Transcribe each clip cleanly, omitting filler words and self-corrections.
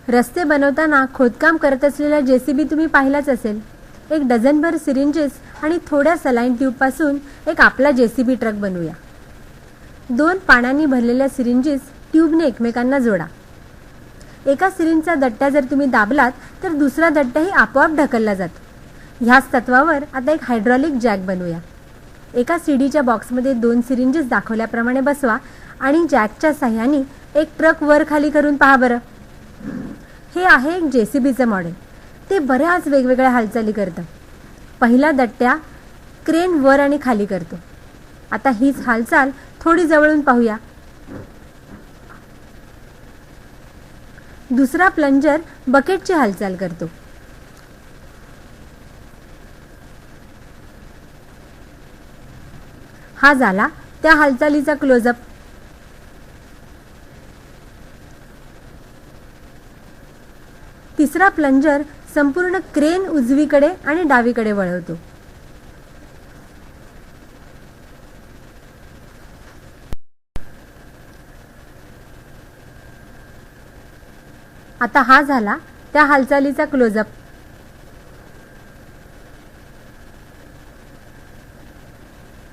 रस्ते बनवताना खोदकाम करत असलेला JCB तुम्ही पाहिलाच असेल. एक डझनभर सिरिंजेस आणि थोड्या सलाईन ट्यूबपासून एक आपला JCB ट्रक बनवूया. 2 पाण्याने भरलेल्या सिरिंजेस ट्यूबने एकमेकांना जोडा. एका सिरिंजचा दट्टा जर तुम्ही दाबलात तर दुसरा दट्टाही आपोआप ढकलला जातो. ह्याच तत्वावर आता एक हायड्रॉलिक जॅक बनवूया. एका सीडीच्या बॉक्समध्ये 2 सिरिंजेस दाखवल्याप्रमाणे बसवा आणि जॅकच्या साह्याने एक ट्रक वर खाली करून पहा बरं. हे आहे एक JCBचं मॉडेल. ते बऱ्याच वेगवेगळ्या हालचाली करतं. पहिला दट्ट्या क्रेन वर आणि खाली करतो. आता हीच हालचाल थोडी जवळून पाहूया. दुसरा प्लंजर बकेटची हालचाल करतो. हा झाला त्या हालचालीचा क्लोजअप. तिसरा प्लंजर संपूर्ण क्रेन उजवीकडे आणि डावीकडे वळवतो. आता हा झाला त्या हालचालीचा क्लोजअप.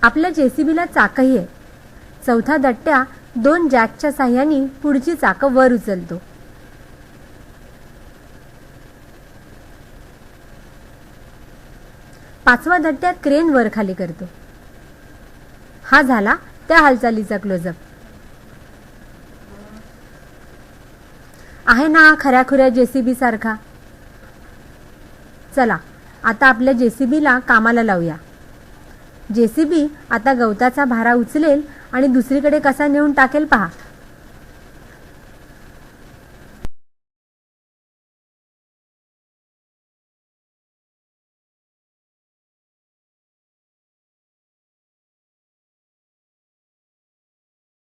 आपल्या JCBला चाकही आहे. चौथा दट्ट्या 2 जॅकच्या साह्याने पुढची चाकं वर उचलतो. पाचवा दट्ट्या क्रेन वर खाली करतो. हा झाला त्या हालचालीचा क्लोजअप. आहे ना खऱ्याखुऱ्या JCB सारखा. चला आता आपल्या JCBला कामाला लावूया. JCB आता गवताचा भारा उचलेल आणि दुसरीकडे कसा नेऊन टाकेल पहा.